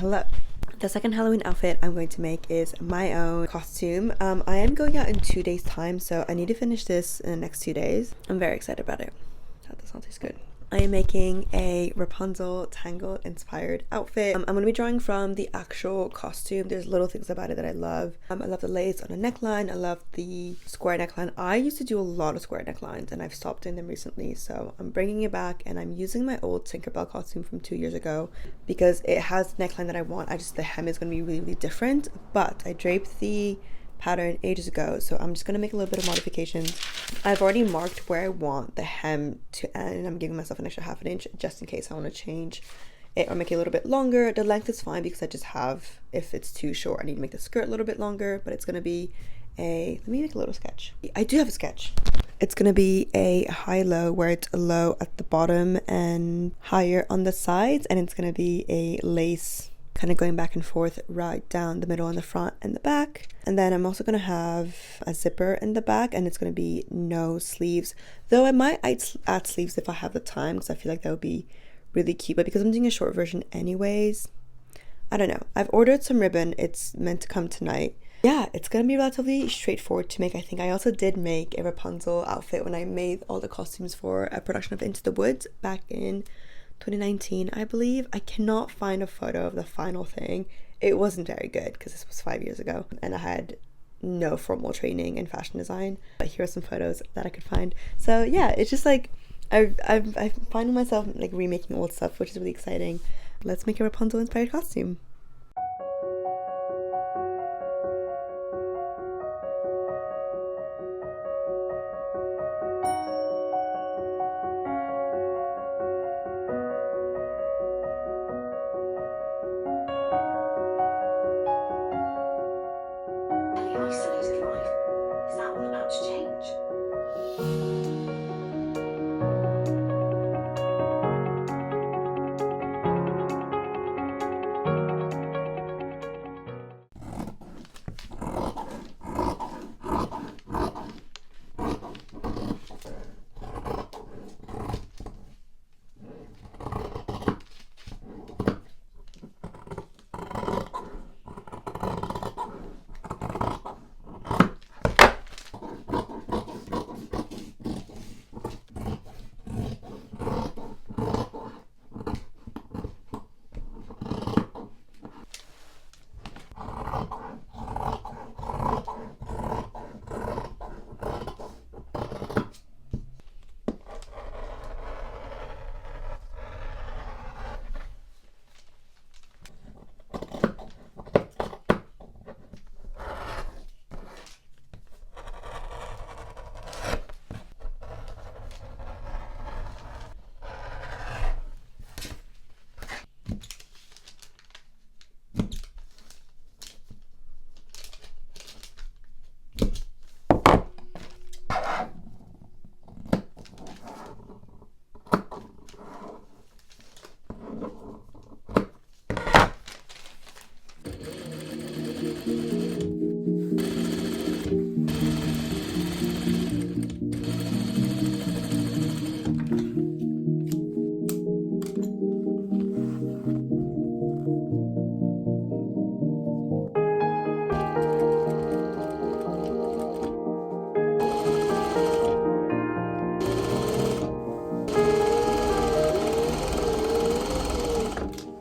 Hello. The second Halloween outfit I'm going to make is my own costume. I am going out in 2 days time, so I need to finish this in the next 2 days. I'm very excited about it. That does not taste good. I am making a Rapunzel Tangled inspired outfit. I'm going to be drawing from the actual costume. There's little things about it that I love. I love the lace on the neckline. I love the square neckline. I used to do a lot of square necklines and I've stopped doing them recently. So I'm bringing it back and I'm using my old Tinkerbell costume from 2 years ago because it has the neckline that I want. The hem is going to be really, really different. But I draped the pattern ages ago, so I'm just gonna make a little bit of modifications. I've already marked where I want the hem to end. I'm giving myself an extra half an inch just in case I want to change it or make it a little bit longer. The length is fine because I just have, if it's too short, I need to make the skirt a little bit longer, but it's gonna be let me make a little sketch. I do have a sketch. It's gonna be a high-low where it's a low at the bottom and higher on the sides, and it's gonna be a lace kind of going back and forth right down the middle on the front and the back. And then I'm also going to have a zipper in the back, and it's going to be no sleeves, though I might add sleeves if I have the time because I feel like that would be really cute, but because I'm doing a short version anyways, I don't know. I've ordered some ribbon. It's meant to come tonight. Yeah, it's gonna be relatively straightforward to make. I think I also did make a Rapunzel outfit when I made all the costumes for a production of Into the Woods back in 2019, I believe. I cannot find a photo of the final thing. It wasn't very good because this was 5 years ago and I had no formal training in fashion design, but here are some photos that I could find. So yeah, it's just like I'm finding myself like remaking old stuff, which is really exciting. Let's make a Rapunzel inspired costume. Isolated life? Is that all about to change?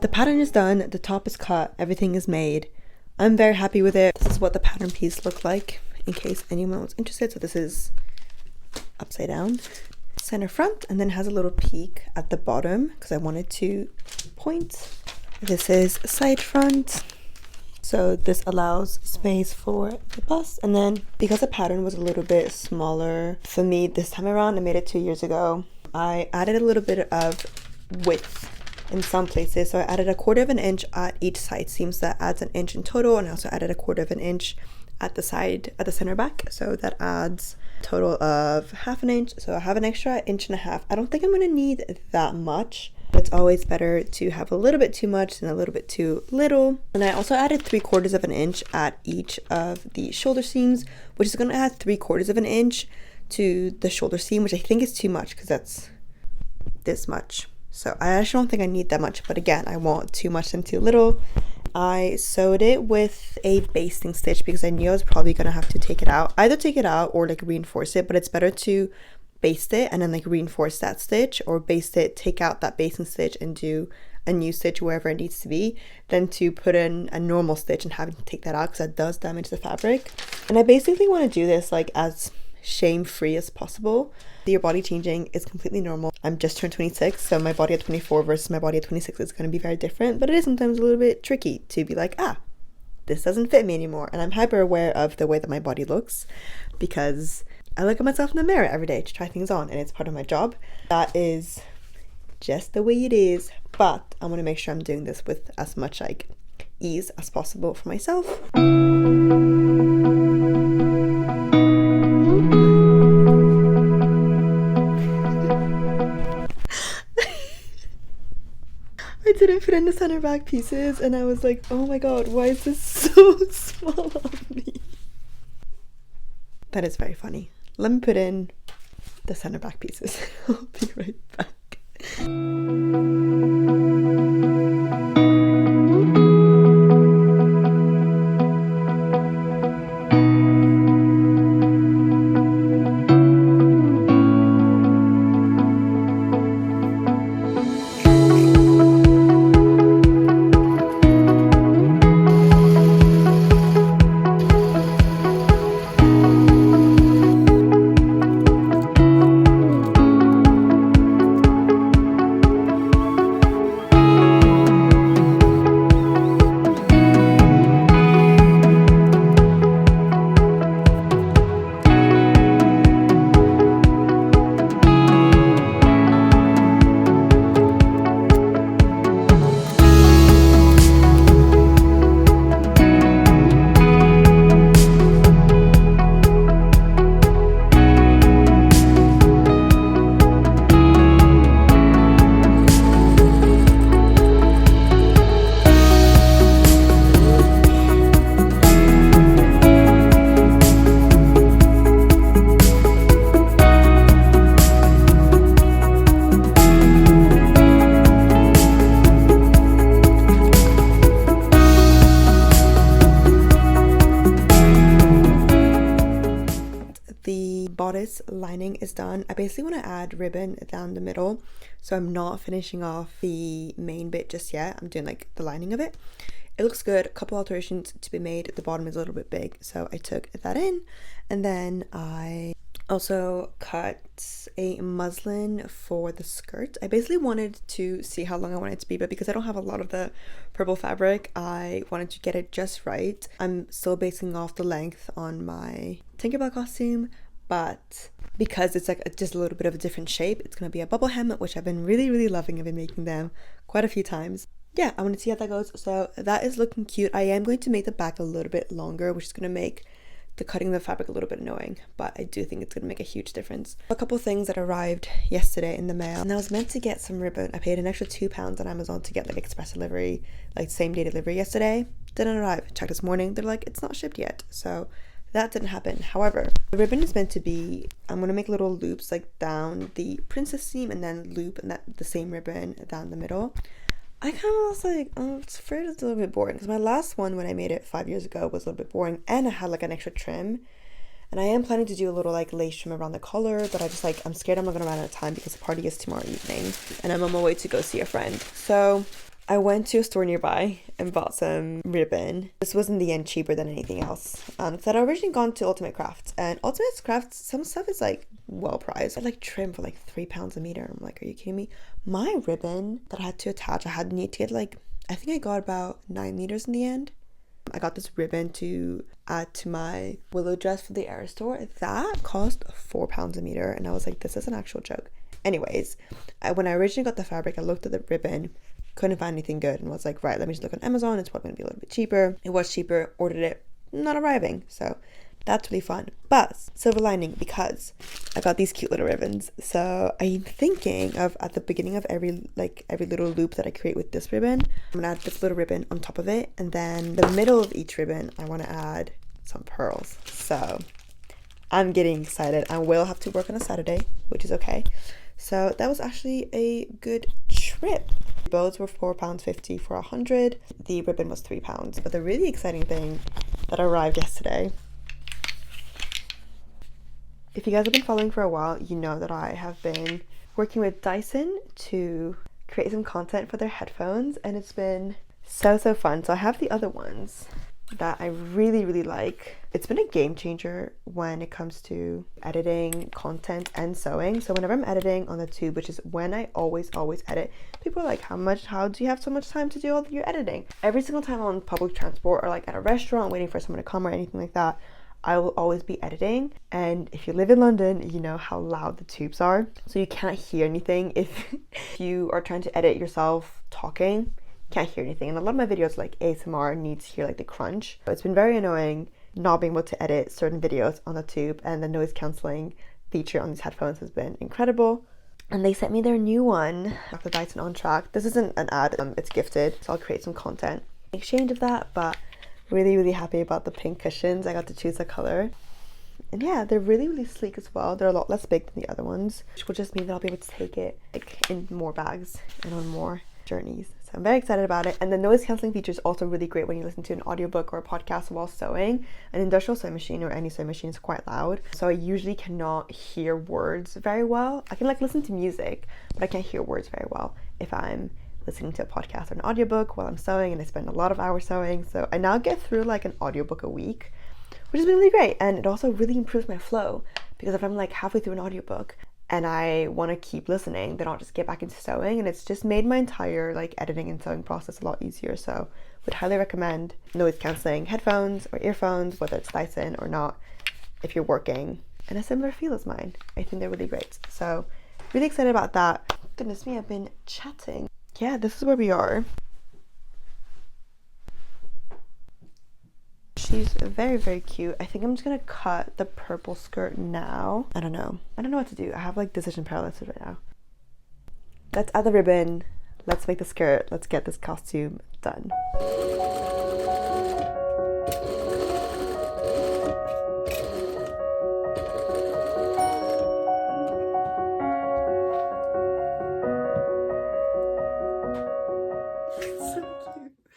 The pattern is done, the top is cut, everything is made. I'm very happy with it. This is what the pattern piece looked like in case anyone was interested. So this is upside down, center front, and then has a little peak at the bottom because I wanted to point. This is side front. So this allows space for the bust. And then because the pattern was a little bit smaller for me this time around, I made it 2 years ago, I added a little bit of width in some places. So I added 1/4 of an inch at each side seam, so that adds an inch in total, and I also added 1/4 of an inch at the side, at the center back, so that adds a total of half an inch. So I have an extra 1.5 inches. I don't think I'm going to need that much. It's always better to have a little bit too much than a little bit too little. And I also added 3/4 of an inch at each of the shoulder seams, which is going to add 3/4 of an inch to the shoulder seam, which I think is too much because that's this much. So I actually don't think I need that much, but again, I want too much and too little. I sewed it with a basting stitch because I knew I was probably gonna have to take it out, either take it out or like reinforce it, but it's better to baste it and then like reinforce that stitch, or baste it, take out that basting stitch and do a new stitch wherever it needs to be, than to put in a normal stitch and having to take that out, because that does damage the fabric. And I basically want to do this like as shame-free as possible. Your body changing is completely normal. I'm just turned 26, so my body at 24 versus my body at 26 is going to be very different, but it is sometimes a little bit tricky to be like, this doesn't fit me anymore. And I'm hyper aware of the way that my body looks because I look at myself in the mirror every day to try things on, and it's part of my job. That is just the way it is, but I want to make sure I'm doing this with as much like ease as possible for myself. I didn't fit in the center back pieces and I was like, oh my god, why is this so small on me? That is very funny. Let me put in the center back pieces. I'll be right back. Bodice lining is done. I basically want to add ribbon down the middle, so I'm not finishing off the main bit just yet. I'm doing like the lining of it. It looks good. A couple alterations to be made. The bottom is a little bit big, so I took that in, and then I also cut a muslin for the skirt. I basically wanted to see how long I wanted it to be, but because I don't have a lot of the purple fabric, I wanted to get it just right. I'm still basing off the length on my Tinkerbell costume, but because it's like just a little bit of a different shape, it's gonna be a bubble hem, which I've been really loving. I've been making them quite a few times. Yeah, I want to see how that goes. So that is looking cute. I am going to make the back a little bit longer, which is going to make the cutting of the fabric a little bit annoying, but I do think it's going to make a huge difference. A couple things that arrived yesterday in the mail, and I was meant to get some ribbon. I paid an extra £2 on Amazon to get like express delivery, like same day delivery yesterday. Didn't arrive. Checked this morning, they're like, it's not shipped yet. So that didn't happen. However, the ribbon is meant to be, I'm going to make little loops like down the princess seam and then loop and that the same ribbon down the middle. I kind of was like, oh, it's afraid it's a little bit boring, because my last one when I made it 5 years ago was a little bit boring, and I had like an extra trim, and I am planning to do a little like lace trim around the collar, but I just like, I'm scared I'm not gonna run out of time because the party is tomorrow evening and I'm on my way to go see a friend. So I went to a store nearby and bought some ribbon. This was in the end cheaper than anything else. So I'd originally gone to Ultimate Crafts, and Ultimate Crafts, some stuff is like well priced. I had like trim for like £3 a meter. I'm like, are you kidding me? My ribbon that I had to attach, I had need to get like, I think I got about 9 meters in the end. I got this ribbon to add to my willow dress for the Air store. That cost £4 a meter, and I was like, this is an actual joke. Anyways, when I originally got the fabric, I looked at the ribbon, couldn't find anything good, and was like, right, let me just look on Amazon. It's probably gonna be a little bit cheaper. It was cheaper. Ordered it, not arriving. So that's really fun. But silver lining, because I got these cute little ribbons. So I'm thinking of at the beginning of every little loop that I create with this ribbon, I'm gonna add this little ribbon on top of it, and then the middle of each ribbon I want to add some pearls. So I'm getting excited. I will have to work on a Saturday, which is okay. So that was actually a good rip. Bows were £4.50 for 100. The ribbon was £3. But the really exciting thing that arrived yesterday, if you guys have been following for a while, you know that I have been working with Dyson to create some content for their headphones, and it's been so fun. So I have the other ones that I really like. It's been a game changer when it comes to editing content and sewing. So whenever I'm editing on the tube, which is when I always edit, people are like, how do you have so much time to do all your editing? Every single time I'm on public transport or like at a restaurant waiting for someone to come or anything like that, I will always be editing. And if you live in London, you know how loud the tubes are, so you can't hear anything. If you are trying to edit yourself talking, can't hear anything. And a lot of my videos like ASMR needs to hear like the crunch. So it's been very annoying not being able to edit certain videos on the tube, and the noise cancelling feature on these headphones has been incredible. And they sent me their new one, the Dyson On Track. This isn't an ad, it's gifted, so I'll create some content in exchange of that. But really happy about the pink cushions. I got to choose a color. And yeah, they're really sleek as well. They're a lot less big than the other ones, which will just mean that I'll be able to take it like in more bags and on more journeys. So I'm very excited about it. And the noise cancelling feature is also really great when you listen to an audiobook or a podcast while sewing. An industrial sewing machine or any sewing machine is quite loud, so I usually cannot hear words very well. I can like listen to music, but I can't hear words very well if I'm listening to a podcast or an audiobook while I'm sewing, and I spend a lot of hours sewing. So I now get through like an audiobook a week, which has been really great. And it also really improves my flow, because if I'm like halfway through an audiobook and I want to keep listening, then I'll just get back into sewing, and it's just made my entire like editing and sewing process a lot easier. So would highly recommend noise cancelling headphones or earphones, whether it's Dyson or not, if you're working in a similar feel as mine. I think they're really great. So really excited about that. Goodness me, I've been chatting. Yeah, this is where we are. She's very cute. I think I'm just gonna cut the purple skirt now. I don't know what to do. I have like decision paralysis right now. Let's add the ribbon, let's make the skirt, let's get this costume done.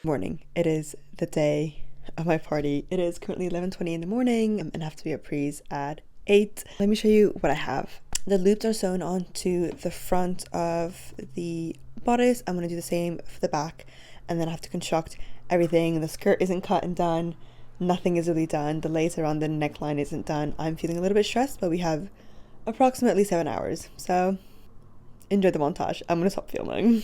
Morning. It is the day of my party. It is currently 11:20 in the morning, and I have to be at Pre's at 8. Let me show you what I have. The loops are sewn onto the front of the bodice. I'm going to do the same for the back, and then I have to construct everything. The skirt isn't cut and done. Nothing is really done. The lace around the neckline isn't done. I'm feeling a little bit stressed, but we have approximately 7 hours. So enjoy the montage. I'm going to stop filming.